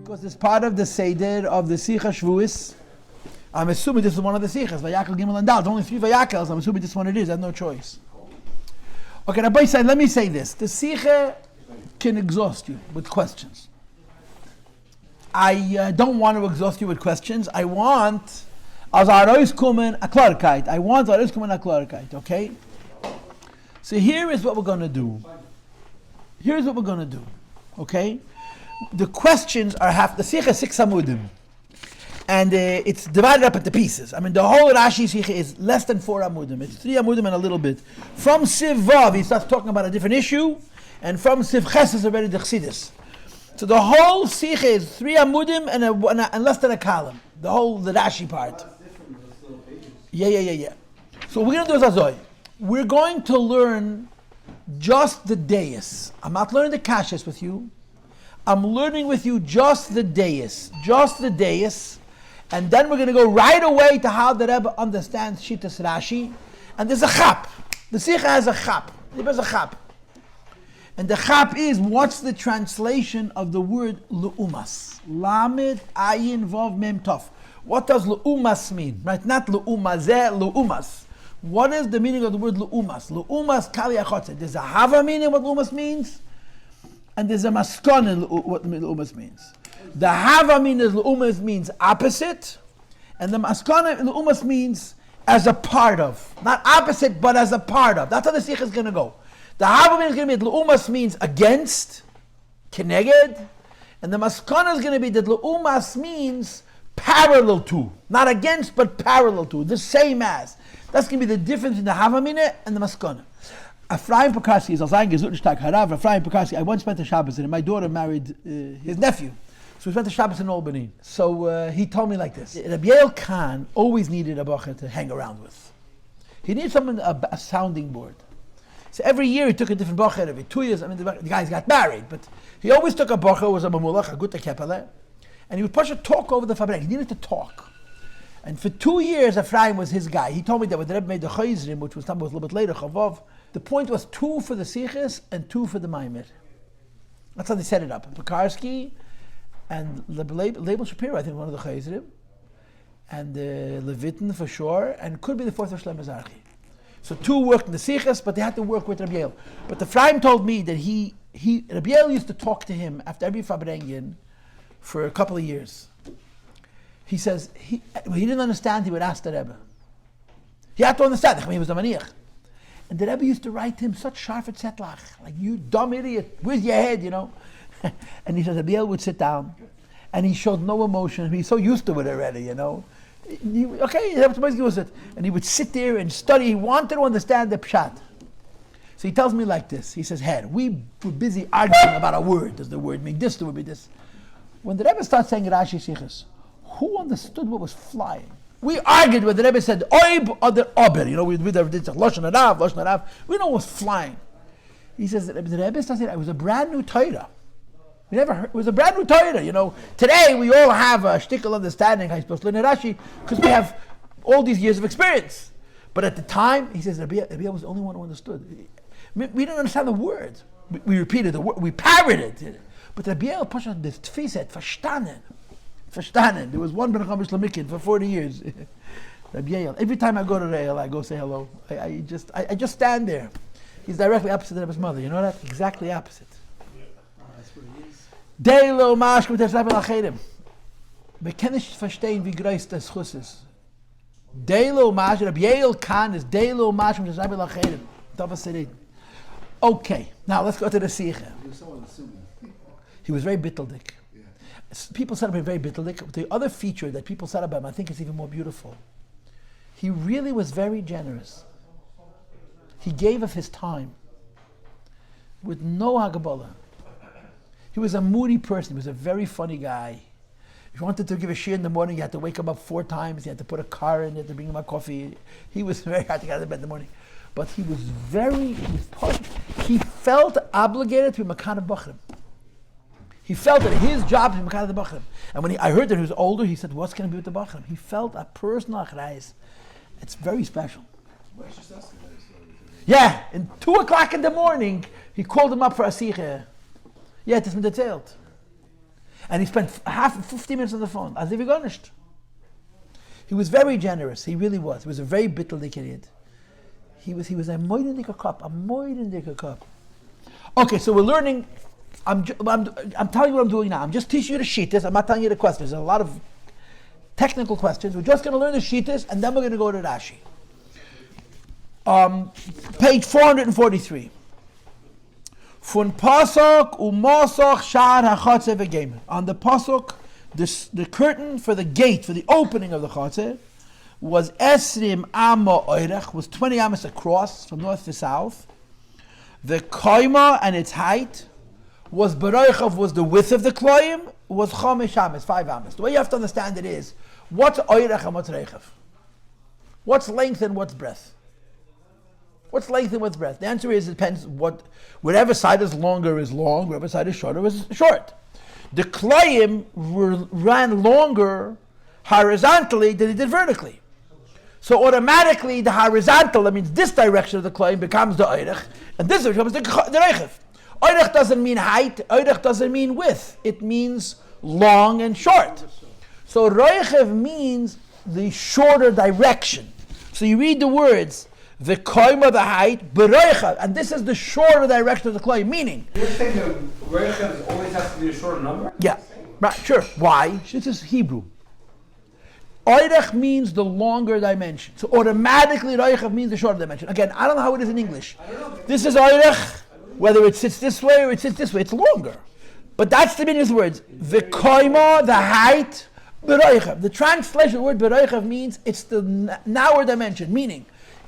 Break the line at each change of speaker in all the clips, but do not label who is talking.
Because it's part of the Seder of the Sicha Shvuis. I'm assuming this is one of the Sichas. Vayakeil, Gimel, and Dal. There's only 3 Vayakeils. I'm assuming this one it is. I have no choice. Okay, Rabbi said, let me say this. The Sicha can exhaust you with questions. I don't want to exhaust you with questions. I want, as Arois Kumen a Klarkeit. I want Arois Kumen a Klarkeit, okay? So here is what we're going to do. Here's what we're going to do, okay? The questions are half, the Sicha is 6 Amudim. And it's divided up into pieces. I mean, the whole RaShI Sicha is less than 4 Amudim. It's 3 Amudim and a little bit. From Siv Vav, he starts talking about a different issue. And from Siv Ches is already the Chassidus. So the whole Sicha is 3 Amudim and less than a column. The RaShI part. Yeah. So what we're going to do is Azoy. We're going to learn just the Deis. I'm not learning the Kashas with you. I'm learning with you just the Deis. Just the Deis. And then we're going to go right away to how the Rebbe understands Shittas RaShI. And there's a chap. The Sicha has a chap. There's a chap. And the chap is, what's the translation of the word L'umas? Lamed, Ayin, Vav, Mem, Tov. What does L'umas mean? Right? Not L'umazeh, L'umas. What is the meaning of the word L'umas? L'umas, Kali Achotze. There's a Hava meaning what L'umas means. And there's a Maskon in what L'umas means. The Hava means L'umas means opposite. And the Maskon in L'umas means as a part of. Not opposite, but as a part of. That's how the Sicha is going to go. The Hava is going to be that L'umas means against, Keneged, and the Maskana is going to be that L'umas means parallel to, not against, but parallel to, the same as. That's going to be the difference in the Hava Mineh and the Maskana. Ephraim Pekarski is saying Gesundheit Harav. Ephraim Pekarski. I once spent a Shabbos and my daughter married his nephew, so we spent the Shabbos in Albany. So he told me like this: Reb Yael Khan always needed a bacher to hang around with. He needed someone a sounding board. So every year he took a different bacher. Every 2 years, I mean, the guys got married, but he always took a bacher, was a mamulach, a gute kepele, and he would push a talk over the fabrek. He needed to talk. And for 2 years, Ephraim was his guy. He told me that when the Rebbe made the Chayzrim, which was a little bit later, Chavav, the point was 2 for the Sichas and 2 for the Maimer. That's how they set it up. Pekarski and Label Shapiro, I think, one of the Chayzrim, and Levitin for sure, and could be the 4th of Shlomo Zarchi. So 2 worked in the Sichas, but they had to work with Reb Yael. But the Ephraim told me that Reb Yael used to talk to him after every Fabrengen for a couple of years. He says, he didn't understand, he would ask the Rebbe. He had to understand, he was a maniach. And the Rebbe used to write to him such sharp zetlach, like, you dumb idiot, where's your head, you know? And he says, Reb Yael would sit down, and he showed no emotion. He's so used to it already, you know? And he would sit there and study. He wanted to understand the pshat. So he tells me like this. He says, we were busy arguing about a word. Does the word mean this? Does the word mean this? When the Rebbe starts saying RaShI Sichos, who understood what was flying? We argued when the Rebbe said, oib or the ober. You know, we did Lashon Harav. We know what was flying. He says, the Rebbe starts saying, it was a brand new Torah. We never heard, it was a brand new Torah, you know. Today we all have a shtickle understanding how you're supposed to learn RaShI because we have all these years of experience. But at the time, he says, Rabbi was the only one who understood. We didn't understand the words. We repeated the word, we parroted it. But Rabbi pushed on this tfiset, verstanden. There was one Ben Chamish Lamikin for 40 years. Rabbi Yael. Every time I go to Rael, I go say hello. I just stand there. He's directly opposite of his mother. You know that? Exactly opposite. Deilo mash mit der Sabel acheden. Wir können nicht verstehen, wie groß das Schuss ist. Deilo mash, Reb Yael Khan is Deilo mash mit der Sabel acheden. Okay, now let's go to the Sicha. He was very bitteldik. Yeah. People said about him very bitteldik. The other feature that people said about him, I think, is even more beautiful. He really was very generous. He gave of his time with no hagabala. He was a moody person. He was a very funny guy. If you wanted to give a shir in the morning, you had to wake him up 4 times. You had to put a car in it to bring him a coffee. He was very hard to get out of bed in the morning. But he felt obligated to be Makan Bachrim. He felt that his job to be Makan Bachrim. And when I heard that he was older, he said, what's going to be with the Bachrim? He felt a personal achrayis. It's very special. Yeah, in 2 o'clock in the morning, he called him up for a sicha. Yeah, it is mit erzählt. And he spent 15 minutes on the phone, as if he got nicht. He was very generous, he really was. He was a very bitterly kid. He was a moidendike cup. Okay, so we're learning. I'm telling you what I'm doing now. I'm just teaching you the shittas. I'm not telling you the questions. There's a lot of technical questions. We're just going to learn the shittas, and then we're going to go to RaShI. Page 443. Fun pasuk u'masach shar hachatzer v'gemer. On the pasuk, the curtain for the gate, for the opening of the chatzer, was esrim amma oirech, was 20 amos across from north to south. The koima and its height was bereichav, was the width of the clayim, was chamesh amos, 5 amos. The way you have to understand it is, what's oirech and what's reichav? What's length and what's breadth? What's length and what's breadth? The answer is, it depends whatever side is longer is long, whatever side is shorter is short. The klayim ran longer horizontally than it did vertically. So automatically the horizontal, that means this direction of the klayim, becomes the oirech, and this becomes the reichav. Oirech doesn't mean height, oirech doesn't mean width, it means long and short. So reichav means the shorter direction. So you read the words, the koima, the height, bereichav, and this is the shorter direction of the klayim, meaning...
You're saying the reichav always has to be a shorter number?
Yeah, right, sure. Why? This is Hebrew. Oirech means the longer dimension. So automatically reichav means the shorter dimension. Again, I don't know how it is in English. This is oirech, whether it sits this way or it sits this way, it's longer. But that's the meaning of the words. The koima, the height, bereichav. The translation of the word bereichav means it's the narrower dimension, meaning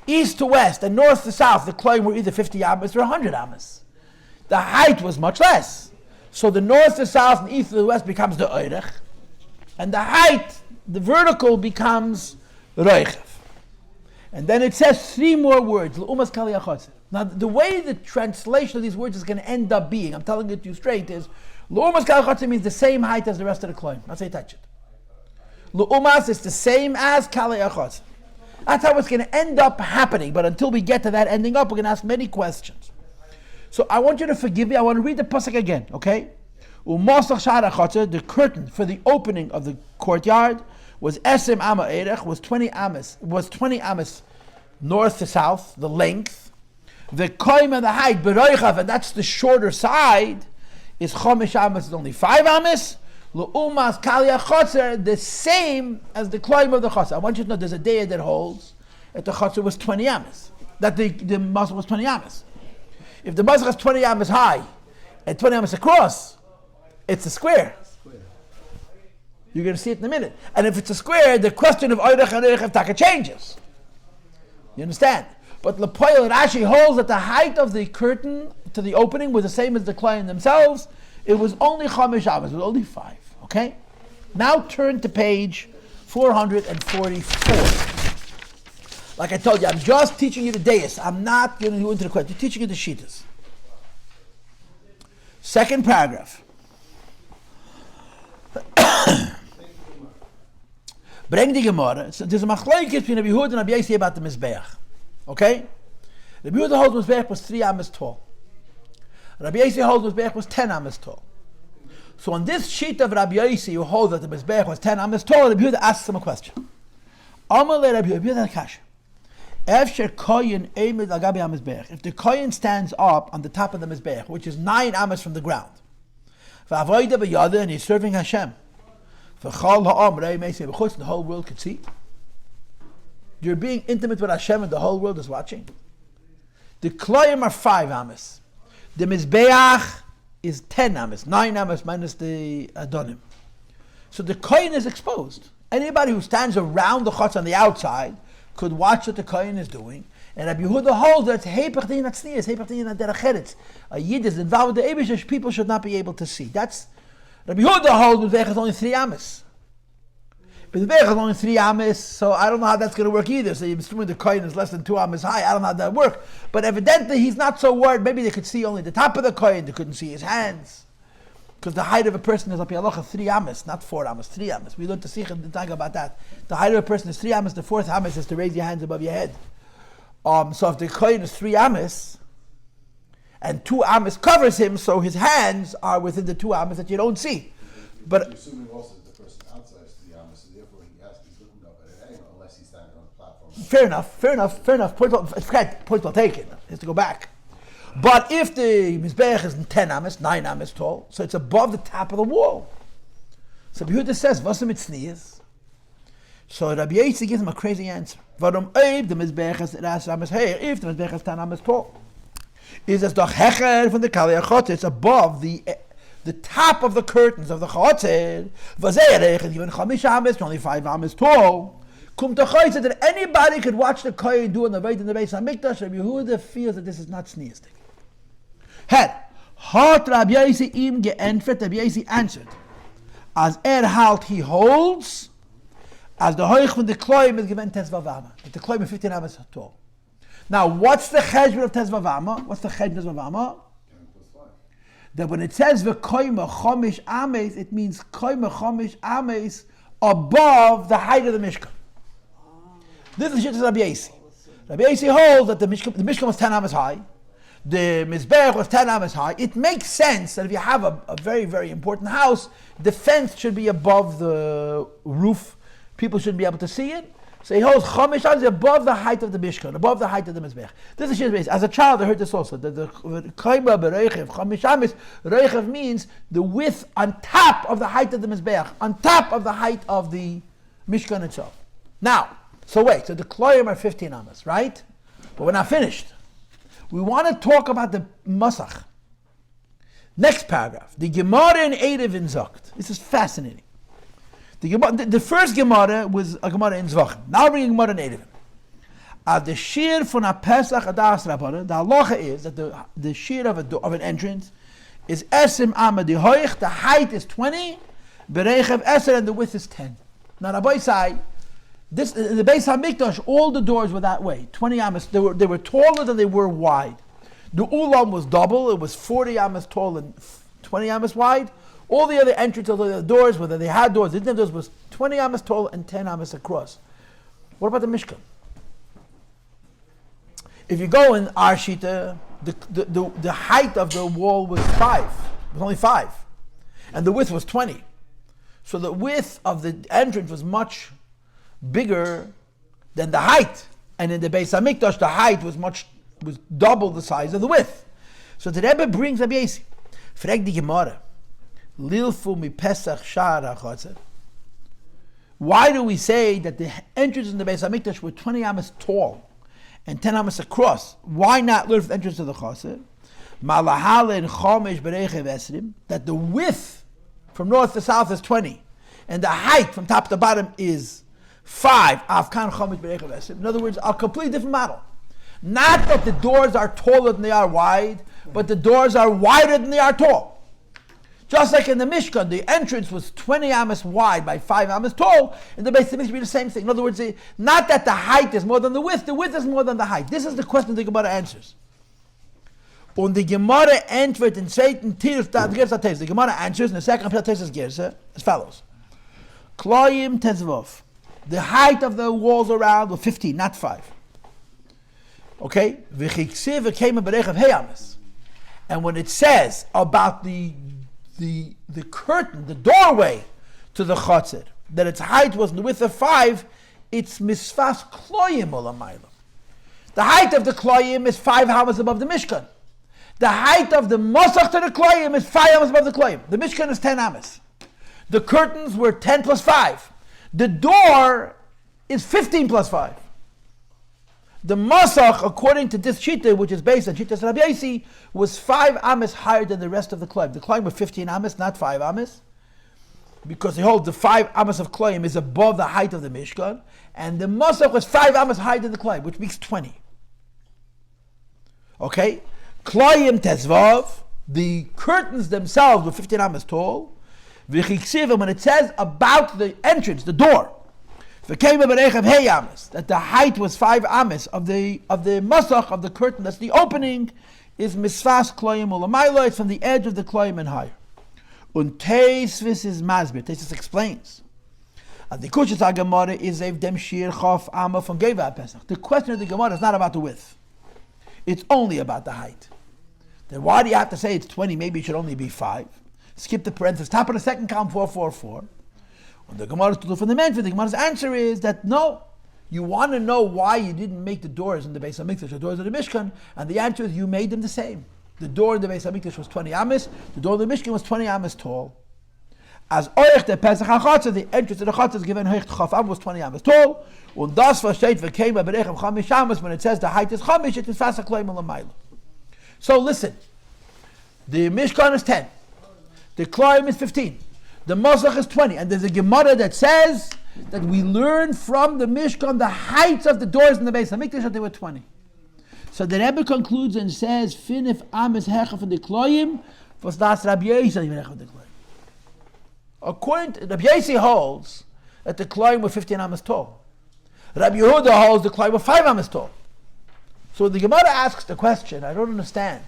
east to west and north to south, the klayim were either 50 amos or 100 amos. The height was much less. So the north to south and east to the west becomes the oirech, and the height, the vertical, becomes reichav. And then it says 3 more words. Now the way the translation of these words is going to end up being, I'm telling it to you straight, is L'umas means the same height as the rest of the klayim. That's how you touch it. L'umas is the same as kalei achotz. That's how it's going to end up happening. But until we get to that ending up, we're going to ask many questions. So I want you to forgive me. I want to read the pasuk again, okay? The curtain for the opening of the courtyard was esem amma erech, was 20 amos north to south, the length. The koim and the height, bereichav, and that's the shorter side, is chomesh amos, is only 5 amos. L'umas kali achotzer, the same as the koim of the chotzer. I want you to know there's a day that holds that the chotzer was 20 amos, that the muzzle was 20 amos. If the muzzle is 20 amos high and 20 amos across, it's a square. You're going to see it in a minute. And if it's a square, the question of oirech and reichav taka changes. You understand? But Lepoil RaShI holds that the height of the curtain to the opening was the same as the klayim themselves. It was only chamesh amos, it was only 5. Okay? Now turn to page 444. Like I told you, I'm just teaching you the deis. I'm not getting you into the question. I'm teaching you the shittas. Second paragraph. Bring the Gemara. There's a machlokes between Reb Yehuda and Reb Yosi about the Mizbeach. Okay? Reb Yehuda holds Mizbeach was 3 amos tall. Reb Yosi holds Mizbeach was 10 amos tall. So on this sheet of Reb Yosi, who holds that the Mizbeach was 10 amos tall, Reb Yehuda asks him a question. Amalei Reb Yehuda kasha. If the kohen stands up on the top of the Mizbeach, which is 9 amos from the ground, and he's serving Hashem, the whole world could see. You're being intimate with Hashem and the whole world is watching. The klayim are 5 amos. The Mizbeach is 10 amos, 9 amos minus the adonim. So the kohen is exposed. Anybody who stands around the chutz on the outside could watch what the kohen is doing. And Rabbi Yehuda holds that heipach din atznius, heipach din derech. A yid is involved with the Eibush, people should not be able to see. That's Rabbi Yehuda holds the Mizbeach is only 3 amos. But the Mizbeach is only 3 amos, so I don't know how that's going to work either. So you're assuming the kohen is less than 2 amos high. I don't know how that works. But evidently he's not so worried. Maybe they could see only the top of the kohen. They couldn't see his hands. Because the height of a person is up yalocha 3 amos, not 4 amos, 3 amos. We learned the sicha and talk about that. The height of a person is 3 amos. The 4th amos is to raise your hands above your head. So if the kohen is 3 amas, and 2 amas covers him, so his hands are within the 2 amas that you don't see. But
you're assuming also that the person outside is 3 amas, so therefore he's looking up at an angle unless he's standing on a platform.
fair enough. Point well taken. He has to go back. But if the mizbeach is 10 amas, 9 amas tall, so it's above the top of the wall. So Yehuda says, "Vasam itznias." So Rabbi Yosi gives him a crazy answer. Varum oib the mizbeach is ras amas heir. If the mizbeach is 10 amas tall, is as doch hecher from the kali achot. It's above the top of the curtains of the chotzer. Vazeirech is even 5 amas, only 5 amas tall. Kum tachai said that anybody could watch the kohen do on the right in the Beis Hamikdash. Rabbi Yehuda feels that this is not sneistic. Head hot Rabbi Yosi im geantwortet. Rabbi Yosi answered, as halt he holds, as the hoich from the kloim is given tezvavama. The kloim is 15 amas tall. Now, what's the cheshbon of tezvavama? What's the cheshbon of tezvavama?
10 plus 5.
That when it says v'koima chomish ames, it means koima chomish ames above the height of the mishkan. This is the Rabbi Yosi. Rabbi Yosi holds that the mishkan was 10 amas high. The mizbeach was 10 amas high. It makes sense that if you have a very, very important house, the fence should be above the roof. People shouldn't be able to see it. So he holds chomish ames above the height of the mishkan, above the height of the mizbeach. This is Shir's. As a child, I heard this also. That the koima bereichev chomish ames, reichev means the width on top of the height of the mizbeach, on top of the height of the mishkan itself. Now, so wait. So the kloim are 15 amas, right? But we're not finished. We want to talk about the masach. Next paragraph. The Gemara in Erev in Zokt. This is fascinating. The first Gemara was a Gemara in Zvachim. Now we're bringing Gemara in Erev. The shir von a Pesach adas Rabbana. The halacha is that the shir of an entrance is esim amad hoich. The height is 20. Bereichev eser and the width is 10. Now Rabbi say, this in the Beis Hamikdash, all the doors were that way. 20 amas. They were taller than they were wide. The ulam was double. It was 40 amas tall and 20 amas wide. All the other entrances, all the other doors, whether they had doors, didn't have doors, was 20 amas tall and 10 amas across. What about the Mishkan? If you go in our shita, the height of the wall was 5. It was only 5, and the width was 20. So the width of the entrance was much bigger than the height, and in the Beis Hamikdash the height was double the size of the width. So the Rebbe brings Rabbi Yosi. Frag die Gemara. Lilfu mi Pesach shar hachotzer. Why do we say that the entrances in the Beis Hamikdash were 20 amas tall and 10 amas across? Why not learn from the entrance of the chotzer? Malahale and chomesh bereichev esrim. That the width from north to south is 20, and the height from top to bottom is 5. Afkan chomesh bereichev esrim. In other words, a completely different model. Not that the doors are taller than they are wide, but the doors are wider than they are tall. Just like in the Mishkan, the entrance was 20 amas wide by 5 amas tall, in the Beis Hamikdash be the same thing. In other words, not that the height is more than the width is more than the height. This is the question the Gemara answers. Und the Gemara antwortet in zweiten Tief, the Gemara answers in the second Gerse as follows. Kloim tezvov. The height of the walls around were 15, not 5. Okay? And when it says about the curtain, the doorway to the chotzer, that its height was the width of 5, it's misfas kloyim olamayla. The height of the kloyim is 5 amas above the Mishkan. The height of the masach to the kloyim is 5 amas above the kloyim. The Mishkan is 10 amas. The curtains were 10 plus 5. The door is 15 plus 5. The masach, according to this shita, which is based on Shitas Rabbi Yosi, was 5 amas higher than the rest of the kloim. The kloim were 15 amas, not 5 amas, because they hold the 5 amas of kloim is above the height of the Mishkan, and the masach was 5 amas higher than the kloim, which makes 20. Okay? Kloim tezvav, the curtains themselves were 15 amas tall. V'chiksiv, when it says about the entrance, the door, that the height was 5 amas of the masach of the curtain, that's the opening, is misfas kloim ulamaylo. It's from the edge of the kloim and higher. Und Teisvis is masbir. Teisvis explains. And the Kushas Gemara is Ev Dem Shir Chof Amma from Geva Pesach. The question of the Gemara is not about the width. It's only about the height. Then why do you have to say it's 20? Maybe it should only be 5. Skip the parenthesis. Top of the second column, 444. When the Gemara is to do from the Mentor, the Gemara's answer is that no. You want to know why you didn't make the doors in the Beis HaMikdash, the doors of the Mishkan, and the answer is you made them the same. The door in the Beis HaMikdash was 20 amas, the door of the Mishkan was 20 amas tall. As Oich the Pesach HaChatzah, the entrance to the Chatzah is given Hoich Chaf Am was 20 amas tall, and das versteht v'keima berechem chamish amas, when it says the height is chamish, it is fasa kloim alamayla. So listen, the Mishkan is 10, the kloim is 15, the Mosach is 20, and there's a Gemara that says that we learn from the Mishkan the heights of the doors in the Beis HaMikdash that they were 20. So the Rebbe concludes and says, "Finif amis hecha for the kloim, was das Reb Yosi hecha for the kloim." According to Reb Yosi holds that the kloim were 15 amas tall. Reb Yehuda holds the kloim were 5 amas tall. So the Gemara asks the question, I don't understand.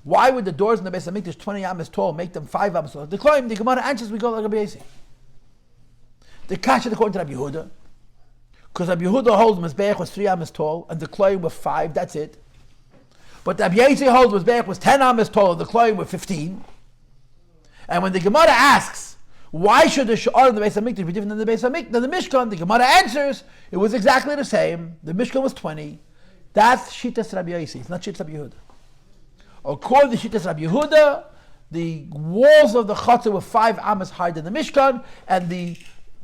Why would the doors in the Beis HaMikdash 20 amas tall make them 5 amas tall? The kloim, the Gemara answers, we go like Reb Yosi. The kasha according to Rabbi Yehuda, because Rabbi Yehuda holds Mizbeach was 3 amas tall and the kloim were 5, that's it. But Rabbi Yosi holds Mizbeach was 10 amas tall and the kloim were 15. And when the Gemara asks, why should the Sha'ar in the Beis HaMikdash be different than the Beis HaMikdash, than the Mishkan, the Gemara answers, it was exactly the same. The Mishkan was 20. That's Shittas Rabbi Yosi, it's not Shittas Rabbi Yehuda. According to Shittas Rabbi Yehuda, the walls of the Chatzah were 5 amas higher than the Mishkan, and the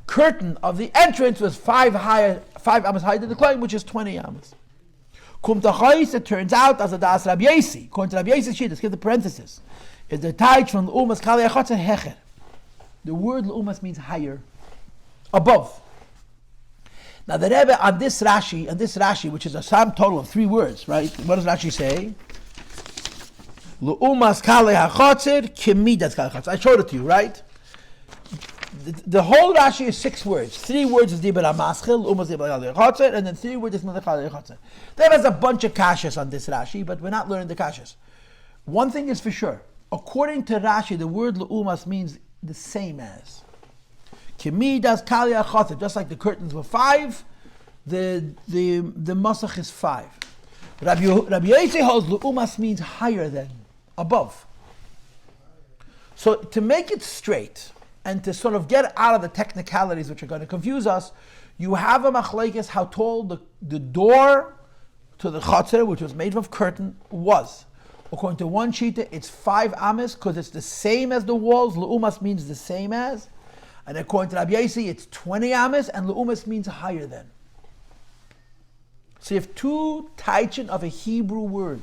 curtain of the entrance was 5 amas higher than the kloim, which is 20 amas. Kum tachais, it turns out, as a das Reb Yosi, according to Reb Yosi sheet, let's get the parenthesis, is the taich from l'umas kalei achotza hecher. The word l'umas means higher, above. Now the Rebbe on this Rashi, which is a sum total of 3 words, right? What does Rashi say? L'umas kalei achotzer kemidas kalei achotzer. I showed it to you, right? The whole Rashi is 6 words. 3 words is Dibur HaMaschil, Umas Dibur HaChotzer, and then 3 words is Melech HaChotzer. There is a bunch of kashas on this Rashi, but we're not learning the kashas. One thing is for sure. According to Rashi, the word L'umas means the same as. Kemidas Kali HaChotzer, just like the curtains were 5, the Masach is 5. Rabbi Yosi holds L'umas means higher than, above. So to make it straight, and to sort of get out of the technicalities which are going to confuse us, you have a machlekes how tall the door to the chatzar, which was made of curtain, was. According to one shita, it's 5 amas because it's the same as the walls. L'umas means the same as. And according to Rabbi Yosi, it's 20 amas, and l'umas means higher than. So you have 2 taichin of a Hebrew word.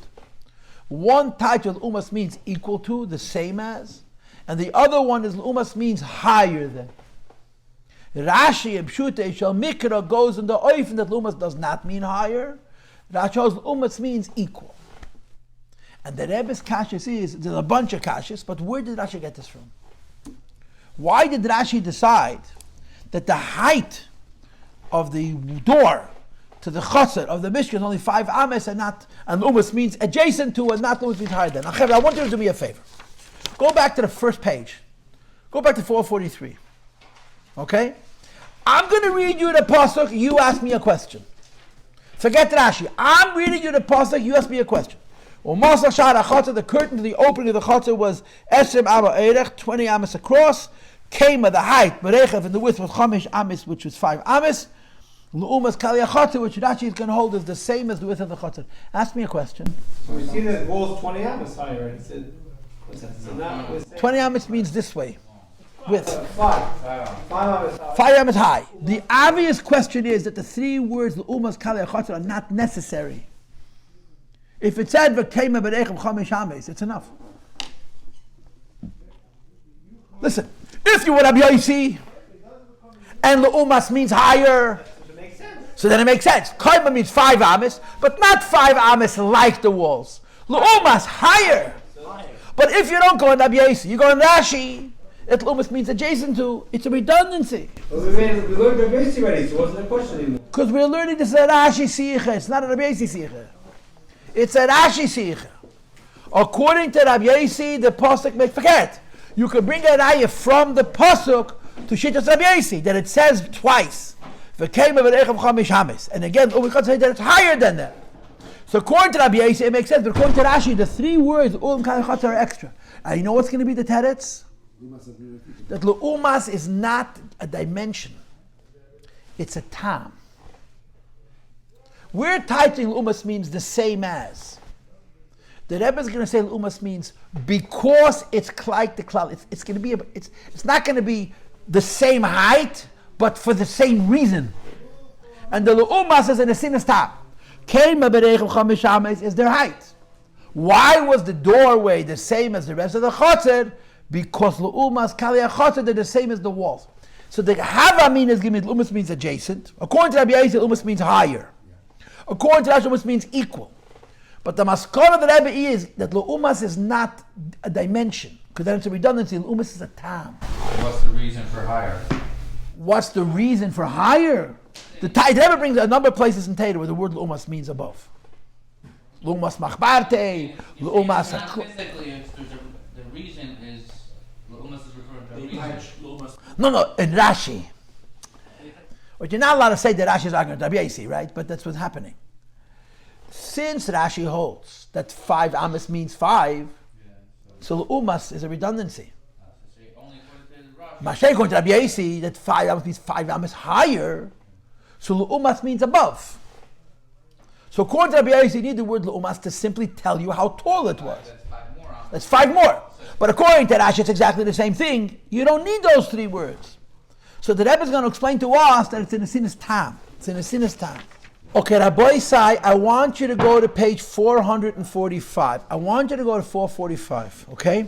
One taichin of l'umas means equal to, the same as. And the other one is l'umas means higher than. Rashi and Pshutei Shel Mikra goes in the oifen that l'umas does not mean higher. Rashi shows l'umas means equal. And the Rebbe's kashas is, there's a bunch of kashas, but where did Rashi get this from? Why did Rashi decide that the height of the door to the chatzar of the Mishkan is only 5 ames and l'umas means adjacent to and not l'umas means higher than? I want you to do me a favor. Go back to the first page. Go back to 443. Okay? I'm going to read you the pasuk, you ask me a question. Forget Rashi. I'm reading you the pasuk, you ask me a question. The curtain to the opening of the chatzah was Esrim Amma Eirech, 20 amas across. Came at the height, Berechev, and the width was Chamish amas, which was 5 amas. L'umas Kali HaChatzah, which Rashi is going to hold is the same as the width of the chatzah. Ask me a question.
So we see that the wall is 20 amas higher, and it said, what's that? So now
20 amas means this way. Width.
5 amas high.
5 amas high. The obvious question is that the 3 words l'umas Kali HaChatzah are not necessary. If it said v'keima berechem chamish ames, it's enough. Listen, if you were Reb Yosi and l'umas means higher, so then it makes sense. Keima means 5 ames, but not 5 ames like the walls. L'umas higher. But if you don't go in Reb Yosi, you go in Rashi, it l'umas means adjacent to. It's a redundancy.
Well, we learned Reb Yosi already, so it wasn't a question anymore.
Because we're learning this is a RaShI sicha. It's not a Reb Yosi sicha. It's a RaShI sicha. According to Reb Yosi, the pasuk makes forget. You can bring a raya from the pasuk to Shitas Rabbi Yosi, that it says twice, Vayakeil v'reichav chamish hamis. And again, we can say that it's higher than that. So according to Rabbi Yosi, it makes sense, but according to RaShI, the three words, Ulam Kal Chatzar, are extra. And you know what's going to be the teretz? That L'umas is not a dimension. It's a tam. We're titling L'umas means the same as. The Rebbe is going to say L'umas means because it's like the cloud. It's going to be, it's not going to be the same height, but for the same reason. And the L'umas is in a sinus top. Is their height. Why was the doorway the same as the rest of the chotzer? Because l'umas kali chotzer, they're the same as the walls. So the hava means l'umas means adjacent. According to Rabbi Yosi, l'umas means higher. According to RaShI, l'umas means equal. But the maskana of the Rebbe is that l'umas is not a dimension, because then it's a redundancy. L'umas is a tam.
What's the reason for higher?
What's the reason for higher? The Rebbe brings a number of places in Torah where the word l'umas means above. L'umas machbarte, l'umas.
Physically, the reason is l'umas is referring to a reason.
No, in RaShI. But you're not allowed to say that RaShI is arguing with Rabbi Yosi, right? But that's what's happening. Since RaShI holds that 5 amas means 5, so l'umas is a redundancy. Mashay according to Rabbi Yosi, that 5 amas means 5 amas higher, so l'umas means above. So according to Rabbi Yosi, you need the word l'umas to simply tell you how tall it was. That's 5 more. But according to RaShI, it's exactly the same thing. You don't need those 3 words. So the Rebbe is going to explain to us that it's in a sinus tam. It's in a sinus tam. Okay, Rabbi Sai, I want you to go to page 445. I want you to go to 445, okay?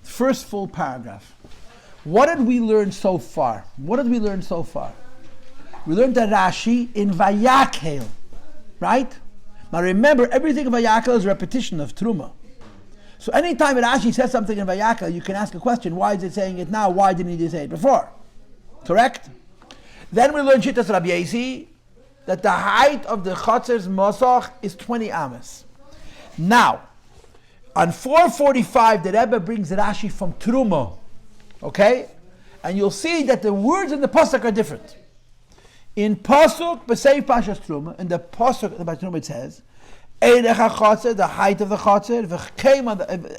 First full paragraph. What did we learn so far? We learned that RaShI in Vayakeil, right? Now remember, everything in Vayakeil is a repetition of Truma. So anytime RaShI says something in Vayakeil, you can ask a question, why is it saying it now? Why didn't he say it before? Correct? Then we learned Shittas Rabbi Yosi, that the height of the Chatzer's Mosach is 20 amas. Now, on 445, the Rebbe brings RaShI from Truma, okay? And you'll see that the words in the Pasuk are different. In Pasuk, B'Seif Pashas Truma, in the Pasuk, the Truma it says, Eirecha Chatzer, the height of the Chatzer,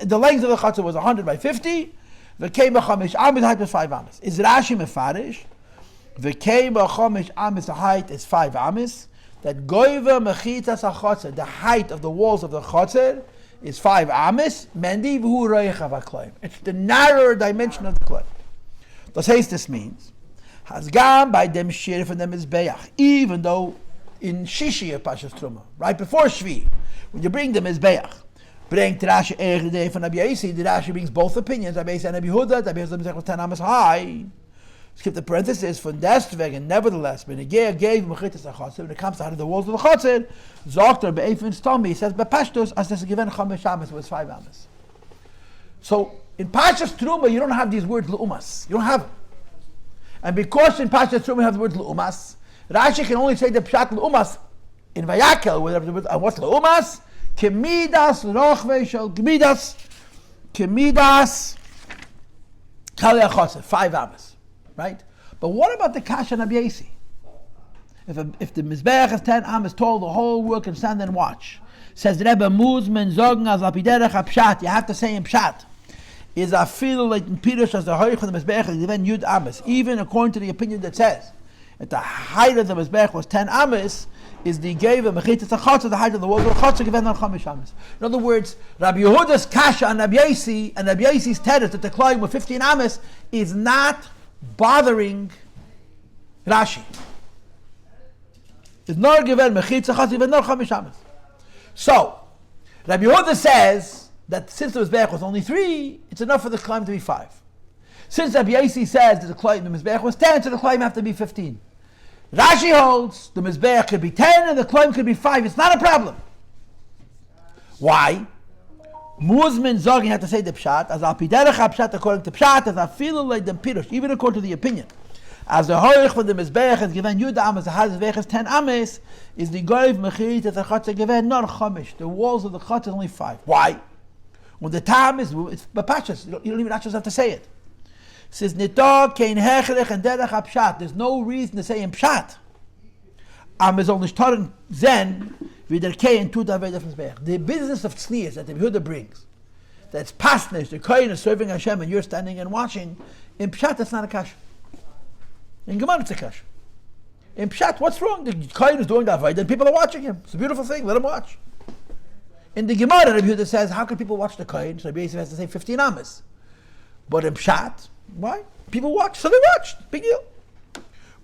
the length of the Chatzer was 100 by 50, V'Keima Chamish Amis, the height was 5 amas. Is RaShI mefarish? V'Keima Chamish Amis, the height is 5 amas. That Goiva Mechitas HaChatzer, the height of the walls of the Chatzer, is 5 amas. Mendi V'hu Royecha V'Kleim. It's the narrower dimension of the clay. This means, Hasgam by dem shir from them is Mizbeach, even though in Shishi of Pashas Truma, right before Shvi, when you bring the Mizbeach, bring RaShI Erech from Rabbi Yosi, the RaShI brings both opinions. Rabbi Yosi and Rabbi Huda, Rabbi Yosi Mizbeach was 10 amas high. Skip the parenthesis from Destweg, and nevertheless, when it gave Mechitas HaChatzer, when it comes to out of the walls of the Chatzer, Zokter Be'efin Stomi, he says, Bepashtos, as this given Chamesh amas was 5 amas. So, in Pashas Truma, you don't have these words L'umas. You don't have them. And because in Pashas Truma you have the words L'umas, RaShI can only say the Pshat L'umas in Vayakeil, what's L'umas? Kemidas Rochve Shel Kemidas Kali HaChatzer, 5 amas. Right? But what about the Kasha and Rabbi Yosi? If the Mizbeach is 10 amas tall, the whole world can stand and watch. Says the Rebbe, Muzman Zogen as Lapiderech HaPshat, you have to say in Pshat. Is a feel like in Pirush as the Hoich of the Mizbeach is even Yud amas. Even according to the opinion that says that the height of the Mizbeach was 10 amas, is the Geva Mechitas HaChatzer, the height of the wall of the Chatzer, given on 5 amas. In other words, Rabbi Yehuda's Kasha and Rabbi Yosi, and Rabbi Yosi's teretz that the climb with 15 amas is not bothering RaShI. It's not given Mechitas HaChatzer, given on 5 amas. So, Rabbi Yehuda says that since the Mizbeach was only 3, it's enough for the climb to be 5. Since Rabbi Yosi says that the Mizbeach was 10, so the climb have to be 15. RaShI holds the Mizbeach could be 10 and the climb could be 5. It's not a problem. Why? Muzmin Zogin had to say the Pshat, as Alpiderech HaPshat according to Pshat, as Afilu like the Pirush, even according to the opinion. As the Hoich for the Mizbeach is given Yud amas, the height of the Mizbeach is 10 amas, is the Goiv Mechit that the Chatzer given not Chomish. The walls of the Chatzer is only 5. Why? When the time is, it's Bapashas, you don't even actually have to say it. Says nita kein hechrech and derech apshat. There's no reason to say in pshat. Is only starting zen wieder kein tu da wieder Mizbeach. The business of tznius that the Yehuda brings, that's pasnish, the kohen is serving Hashem and you're standing and watching. In pshat, that's not a kasha. In Gemara, it's a kasha. In pshat, what's wrong? The kohen is doing that right, and people are watching him. It's a beautiful thing. Let him watch. In the Gemara, Reb Yehuda says, how can people watch the kohen? So Reb Yosi has to say 15 amas. But in pshat, why? People watch, so they watched. Big deal.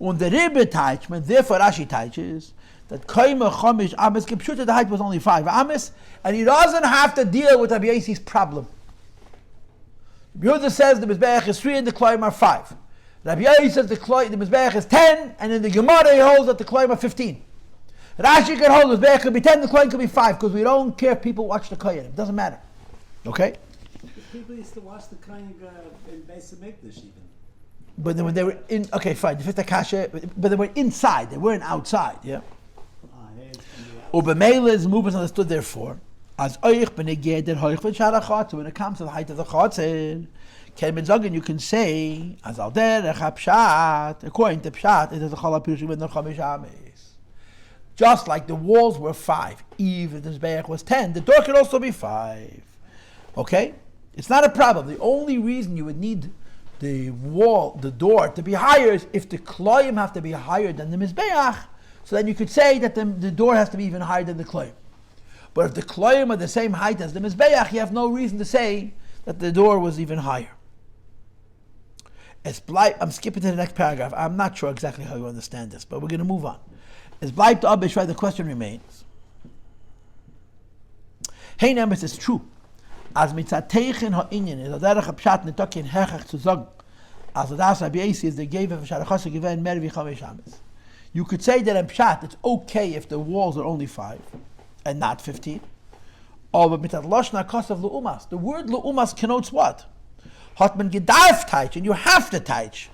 And the Rebbe teaches, therefore RaShI teaches, that koyma chomish amas kipshuta, the height was only 5 amas, and he doesn't have to deal with Reb Yosi's problem. Reb Yehuda says the Mizbeach is 3 and the koyim are 5. Reb Yosi says the Mizbeach is 10, and in the Gemara he holds that the koyim are 15. RaShI can hold the Mizbeach could be 10, the koyim could be 5, because we don't care if people watch the koyim. It doesn't matter. Okay?
People used to watch the kohen in Beis Hamikdash even.
But then when they were in, okay, fine, the fifth kasha, but they were inside, they weren't outside, yeah? Ubemeila's movements understood therefore, as oich benegeder hoich v'sharachat, when it comes to the height of the chotzer, ken mitzagen, you can say, as al derech hapshat, according to pshat, it is a chala pirushim ben chomish ames. Just like the walls were 5, even if the Mizbeach was 10, the door could also be 5. Okay? It's not a problem. The only reason you would need the wall, the door, to be higher is if the klayim have to be higher than the Mizbeach, so then you could say that the door has to be even higher than the klayim. But if the klayim are the same height as the Mizbeach, you have no reason to say that the door was even higher. I'm skipping to the next paragraph. I'm not sure exactly how you understand this, but we're going to move on. As bleibt abishvai, the question remains. Hey, numbers, it's true. As mitzateichen ha'inyan is a derech ha'pshat netokin hechach zu sagen, as das Reb Yosi is the gave of sharachas given mer v'chamesh ames. You could say that in pshat it's okay if the walls are only 5 and not 15. Or but mitzat loshna kosav l'umas. The word l'umas connotes what? Hat man gedarf teich, and you have to teich,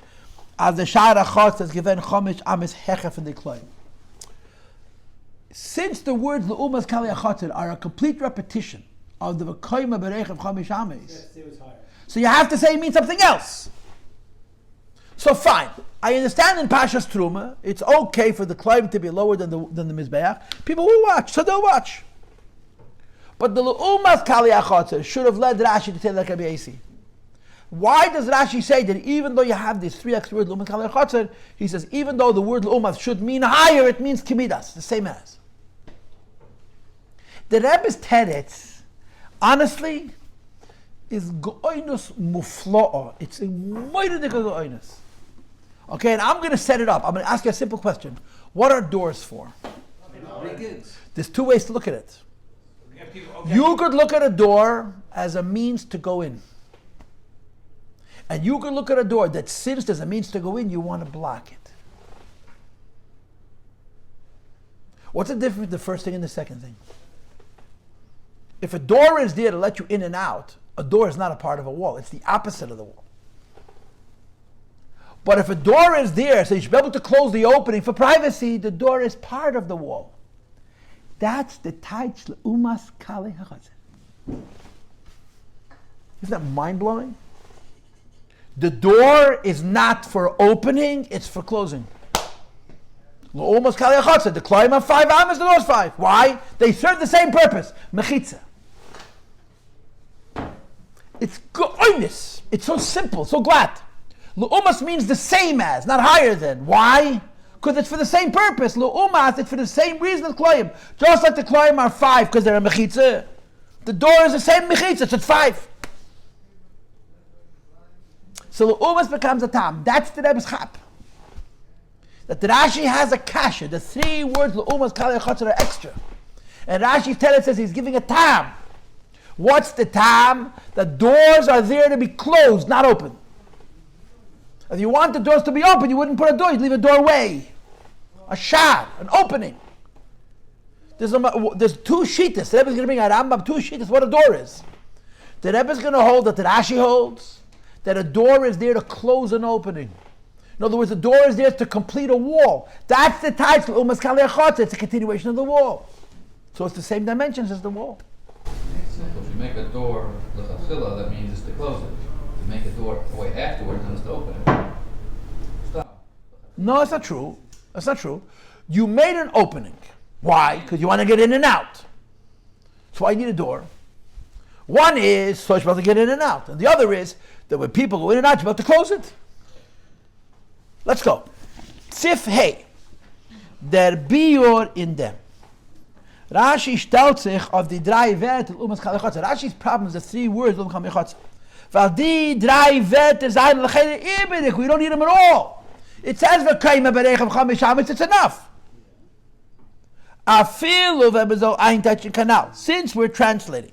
as the sharachas is given chamesh ames hechach in the kloim. Since the words l'umas kali achatzir are a complete repetition of the v'koyma berech of chamish ames, so you have to say it means something else. So fine, I understand in Pashas Truma it's okay for the kloim to be lower than the Mizbeach. People will watch, so they'll watch. But the l'umas kali achatzir should have led RaShI to say like Reb Yosi. Why does RaShI say that even though you have these 3 extra words l'umas kali achatzir, he says even though the word l'umas should mean higher, it means kimidas, the same as. The Rebbe's teretz, honestly, is go'oinus muflo'ah. It's a moididik go'oinus. Okay, and I'm going to set it up. I'm going to ask you a simple question. What are doors for? There's 2 ways to look at it. You could look at a door as a means to go in. And you could look at a door that since there's a means to go in, you want to block it. What's the difference between the first thing and the second thing? If a door is there to let you in and out, a door is not a part of a wall. It's the opposite of the wall. But if a door is there, so you should be able to close the opening for privacy, the door is part of the wall. That's the taich l'umas kali hachazir. Isn't that mind-blowing? The door is not for opening, it's for closing. L'umas kali hachazir. The kloim have 5 amas, the door's 5. Why? They serve the same purpose. Mechitza. It's goodness. It's so simple, so glad. L'umas means the same as, not higher than. Why? Because it's for the same purpose. L'umas, it's for the same reason as kloim. Just like the kloim are 5 because they're a mechitza. The door is the same mechitza, so it's 5. So l'umas becomes a tam. That's the Rebbe's chap. That the RaShI has a kasha. The 3 words l'umas kali achatzir are extra. And RaShi's teretz says he's giving a tam. What's the tam? The doors are there to be closed, not open. If you want the doors to be open, you wouldn't put a door, you'd leave a doorway. A shad, an opening. There's 2 shittas. The Rebbe is going to bring a RaMbaM 2 shittas what a door is. The Rebbe is going to hold that the RaShI holds, that a door is there to close an opening. In other words, the door is there to complete a wall. That's the title, l'umas kali achatzir. It's a continuation of the wall. So it's the same dimensions as the wall.
So if you make a door l'chachila, that means it's to close it. You make a door way afterwards and it's to open it. Stop.
No, that's not true. That's not true. You made an opening. Why? Because you want to get in and out. That's why you need a door. One is so you're supposed to get in and out. And the other is that when people go in and out, you're about to close it. Let's go. Sif Hey. Der Bior in them. Rashi stellt sich auf die drei Werte Umas Kalechotzer. Rashi's problem is the three words Umas Kalechotzer. Weil die drei Werte sein lechene Ibedik. We don't need them at all. It says Vayakeil bereich of Chamish Amis. It's enough. Afilu vebezo ein touching canal. Since we're translating,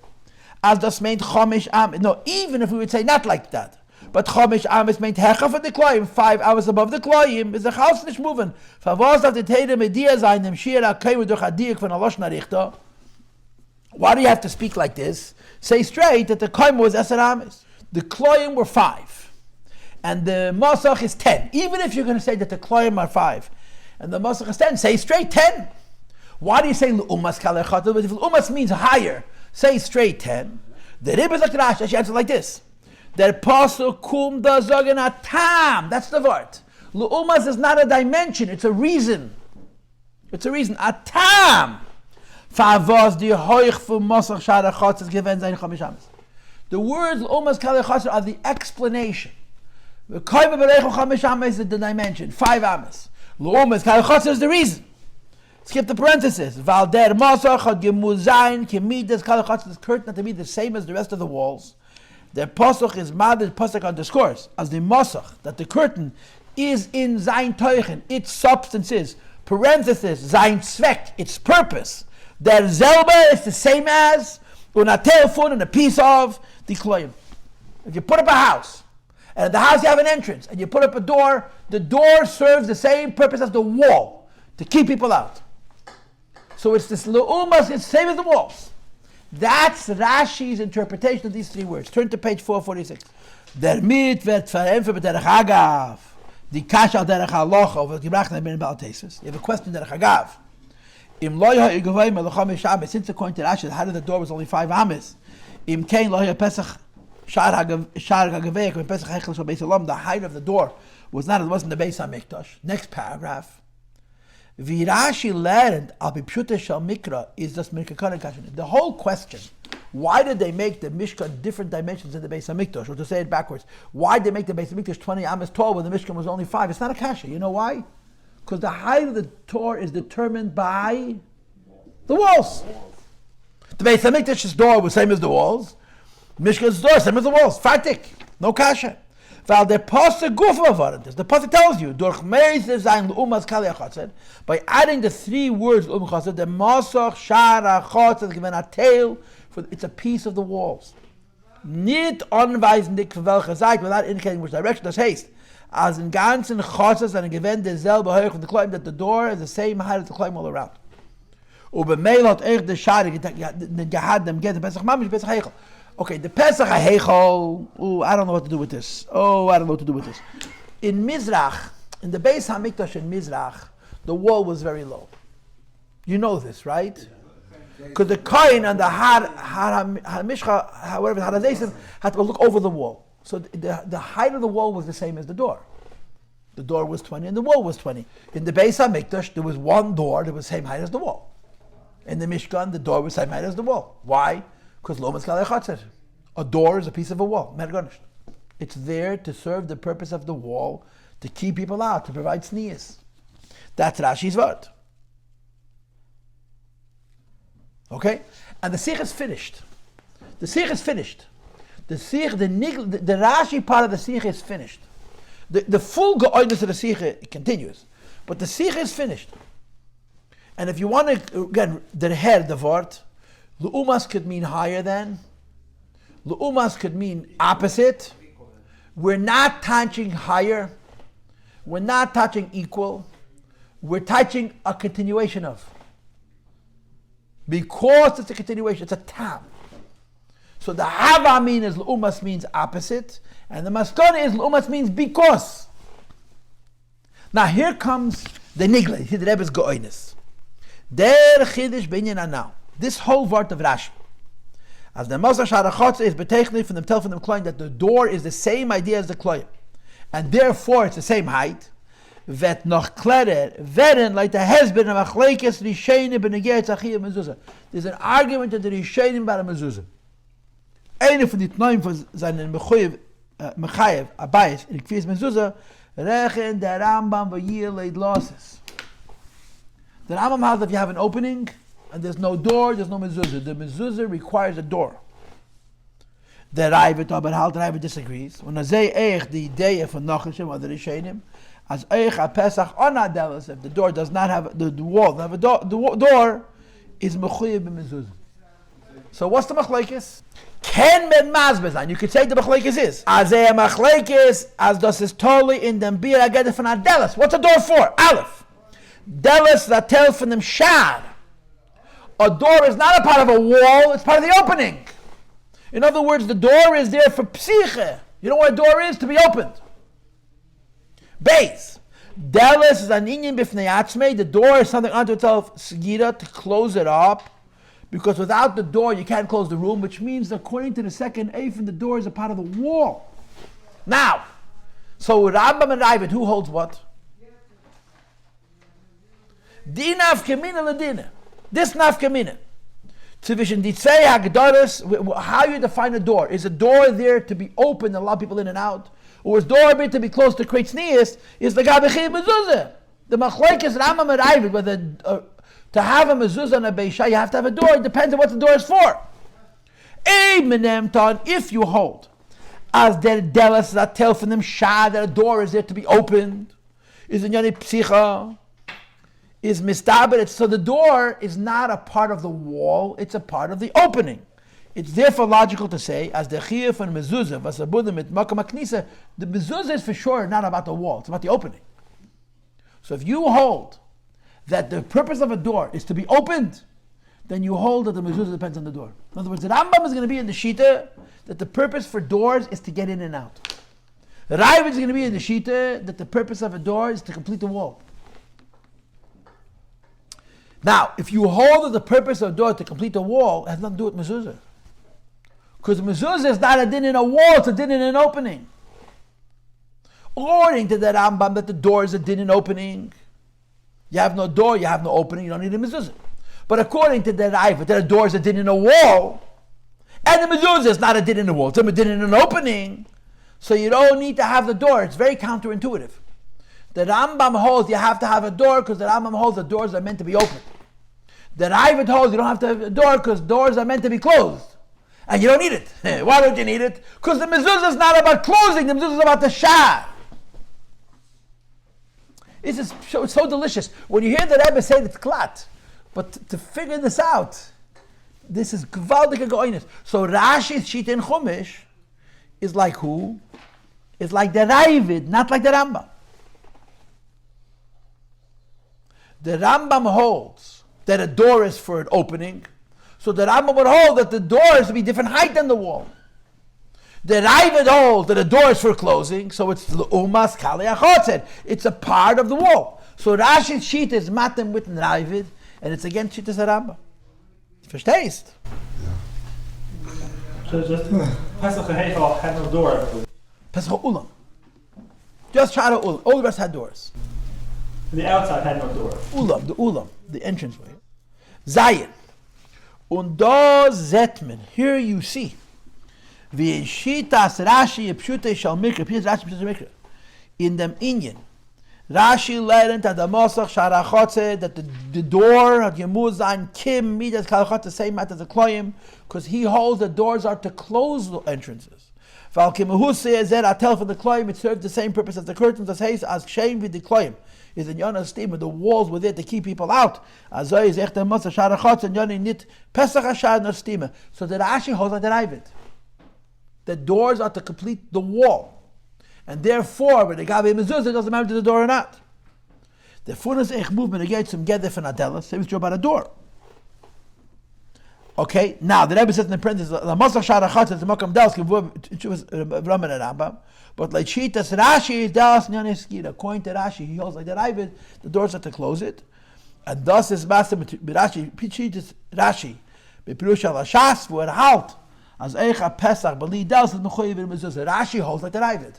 as das meint Chamish Amis. No, even if we would say not like that. But Chamish Amis meant Hecha for the Klayim, 5 hours above the Klayim, is the house nicht moving. Verwas auf die Teide mit dir sein, dem Shira Kayim durch Adik von Aloshna Richter. Why do you have to speak like this? Say straight that the Klayim was Eser Amis. The Klayim were 5. And the Masach is 10. Even if you're going to say that the Klayim are 5. And the Masach is 10, say straight 10. Why do you say L'umas Kalechata? But if L'umas means higher, say straight 10. The Rebbe is like RaShI, she answers like this. Der Pasuk kum da sagen a tam. That's the word. L'umas is not a dimension, it's a reason. It's a reason. A tam. Favos di hoich fu Masach shara chotz is given zayin chamish amis. The words L'umas kalechotz are the explanation. The koyma bereich chamish amis is the dimension. 5 amis. L'umas kalechotz is the reason. Skip the parenthesis. Val der Masach had gemuzayin kemidas kalechotz. This curtain to be the same as the rest of the walls. The Pasuk is Madid Pasuk underscores as the Masach, that the curtain is in Zayin Teuchen, its substance is, parenthesis, Zayin Zweck, its purpose. Der Zelba is the same as, a telephone and a piece of the Klayim. If you put up a house, and in the house you have an entrance, and you put up a door, the door serves the same purpose as the wall, to keep people out. So it's this L'umas, it's the same as the walls. That's Rashi's interpretation of these 3 words. Turn to page 446. Der mit wird verämpft derech agav. Die kasha derech halacha wird gebracht in den Baltesis. You have a question derech agav. Im lo yah igavay melacham shabbos. Since according to Rashi, the height of the door was only 5 ames. Im kein lo yah pesach shar hagavei when pesach hechel shal beis olam. The height of the door wasn't the Beis Hamikdash. Next paragraph. Wie Rashi learned al bipshute shel mikra is just mikra kashan. The whole question, why did they make the Mishkan different dimensions in the Beis Hamikdash? Or to say it backwards, why did they make the Beis Hamikdash 20 amas tall when the Mishkan was only 5? It's not a kasha. You know why? Because the height of the Torah is determined by the walls. The Beis Hamikdash's door was same as the walls. Mishkan's door same as the walls. Fatik, no kasha. Weil der Pasuk gufa varentis. The Pasuk tells you, durch meise sein l'umas kali achotzer, by adding the 3 words l'um chotzer, the masach shara chotzer given a tail, for it's a piece of the walls. Nicht anweisendig von welcher Seite, without indicating which direction, das heißt, as in ganzen chotzers and given derselbe hoch of the climb, that the door is the same height as the climb all around. Ubemeil hat euch the shara gehad dem get the Pesach mamish Pesach heichel. Okay, the Pesach HaHeichel, I don't know what to do with this. In Mizrach, in the Beis HaMikdash in Mizrach, the wall was very low. You know this, right? Because the Kohen and the HaMishcha, whatever, HaRazesim, had to look over the wall. So the height of the wall was the same as the door. The door was 20 and the wall was 20. In the Beis HaMikdash, there was one door that was the same height as the wall. In the Mishkan, the door was the same height as the wall. Why? Because Lomas Kalechotzer. A door is a piece of a wall. It's there to serve the purpose of the wall, to keep people out, to provide sneers. That's Rashi's word. Okay? And the sicha is finished. The Rashi part of the sicha is finished. The full geoidness of the sicha continues. But the sicha is finished. And if you want to, again, the word, L'umas could mean higher than. L'umas could mean opposite. We're not touching higher. We're not touching equal. We're touching a continuation of. Because it's a continuation, it's a tam. So the hava mean is L'umas means opposite. And the maskana is L'umas means because. Now here comes the nigla. Here the Rebbe's go'oinus. Der chidish binyan now. This whole word of Rashi. As the Mosach Sharachotze is betechnik from the Klayim that the door is the same idea as the Klayim, and therefore it's the same height. Vet noch klerer werden like the husband of Achleikes Rishenim benegei Tzachiyah Mezuzah. There's an argument that the Rishenim about a Mezuzah. Eine von den Tnoim von seinen Mechayev Abayis in Kvias Mezuzah rechen der RaMbaM v'yiled losses. The RaMbaM has if you have an opening and there's no door, there's no mezuzah. The mezuzah requires a door. The Ravid disagrees. When Azay Eich the day of Nachashim or the Rishenim, as Eich a Pesach ona delis, if the door does not have the wall, doesn't have a door, the door is mechuyev b'mezuzah. So what's the machlekes? Ken ben mazbezan. You could say the machlekes is Azay machlekes as das is totally in them bir agade von adelis. What's a door for? Aleph. Delis that tell from them shad. A door is not a part of a wall, it's part of the opening. In other words, the door is there for sicha. You know what a door is? To be opened. Base. Delis is an inyan bifnei atzmei. The door is something unto itself, sgira, to close it up. Because without the door, you can't close the room, which means, according to the second Eifin, the door is a part of the wall. Now, so RaMbaM and Ravid, who holds what? Dina of Kamina Ladina. This nafkamina. Tzivishn ditzei hagdaris. How you define a door? Is a door there to be open and allow people in and out, or is door bit to be close to create sneers? Is the gabechi mezuzah? The machlekes RaMbaM and Ravid, whether to have a mezuzah and a beisha, you have to have a door. It depends on what the door is for. If you hold as der delas that tell from them shah that a door is there to be opened, is in yani sicha. Is mistaber. So the door is not a part of the wall, it's a part of the opening. It's therefore logical to say, as the chiyuv and mezuzah, vasabudim et makam haknisa, the mezuzah is for sure not about the wall, it's about the opening. So if you hold that the purpose of a door is to be opened, then you hold that the mezuzah depends on the door. In other words, the RaMbaM is going to be in the shita that the purpose for doors is to get in and out. The Ravid is going to be in the shita that the purpose of a door is to complete the wall. Now, if you hold that the purpose of a door to complete the wall, it has nothing to do with mezuzah. Because mezuzah is not a din in a wall, it's a din in an opening. According to the RaMbaM, that the door is a din in opening. You have no door, you have no opening, you don't need a mezuzah. But according to the Ravid, that a door is a din in a wall, and the mezuzah is not a din in a wall, it's a din in an opening, so you don't need to have the door. It's very counterintuitive. The RaMbaM holds you have to have a door because the RaMbaM holds the doors are meant to be opened. The Ravid holds you don't have to have a door because doors are meant to be closed. And you don't need it. Why don't you need it? Because the mezuzah is not about closing, the mezuzah is about the shah. It's so delicious. When you hear the Rebbe say it's klat, but to figure this out, this is gewaltige geoines. So Rashi's shita in Chumash is like who? Is like the Ravid, not like the RaMbaM. The RaMbaM holds that a door is for an opening, so the RaMbaM would hold that the door is to be different height than the wall. The Ravid holds that a door is for closing, so it's l'umas kalei achotzed. It's a part of the wall. So Rashi's sheet is matem with Ravid, and it's against sheet is RaMbaM. Verstehst?
So just Pesach and Heichal had no door.
Pesach ulam. Just try to ulam. All the rest had doors.
The outside had no door.
Ulam, the entranceway. Zayin. Und da zetmen. Here you see. Wie shitas Rashi pshute shal mikra. Here's Rashi pshute shal mikra. In them Inyan. Rashi learned at the Mosach Sharachotze that the door of Yemuzan Kim midas kalachotze same mat as the Kloyim, because he holds the doors are to close the entrances. Val Kimahuse Ezer Atel for the Kloyim, it serves the same purpose as the curtains as Hayes as Shem with the Kloyim. Is in Yonah's statement, the walls were there to keep people out. So the Rashi holds like the Ravid. The doors are to complete the wall. And therefore, when the Gabi Mezuzah, it doesn't matter to the door or not. The Funas Eich movement against some Gedef and Adela, same is true about a door. Okay, now the Rebbe says in the parentheses, the Mosach Sharachat is the Mokam Delski, it was RaMbaM and RaMbaM. But like Shitas Rashi is Das Nyaneskira. According to Rashi, he holds like that Ravid, the doors are to close it. And thus is Master Rashi, Shitas Rashi, Bepirush al Hashas, where halt, As Eicha Pesach, Bali Dels is Mechoyev in Mezuzah. Rashi holds like the Ravid.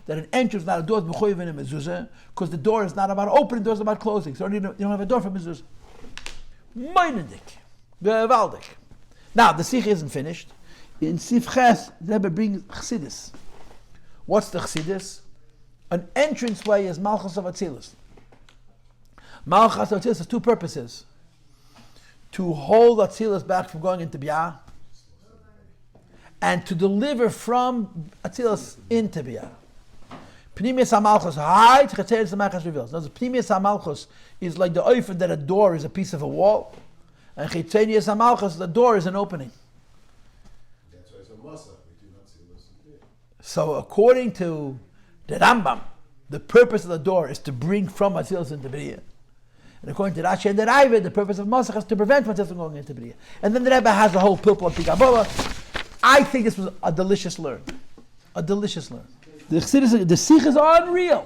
That an entrance, not a door, is Mechoyev in a Mezuzah, because the door is not about opening, the door is about closing. So you don't have a door for Mezuzah. Meinendik. Gewaldig. Now, the sicha isn't finished. In Sif Ches, the Rebbe brings Chassidus. What's the Chassidus? An entranceway is Malchus of Atzilus. Malchus of Atzilus has two purposes. To hold Atzilus back from going into Biyah, and to deliver from Atzilus into Biyah. Pnimius HaMalchus, hide, Chetzeres HaMalchus reveals. Now, the Pnimius HaMalchus is like the oifer that a door is a piece of a wall, and Chetzeres HaMalchus, the door is an opening.
That's why it's a masa. We do not see this in there.
So according to the RaMbaM, the purpose of the door is to bring from Atzilus into Biyah. And according to RaShI and the RaVid, the purpose of Masach is to prevent Atzilus from going into Biyah. And then the Rebbe has the whole pilpul of Pikabola. I think this was a delicious learn. A delicious learn. The sicha is unreal.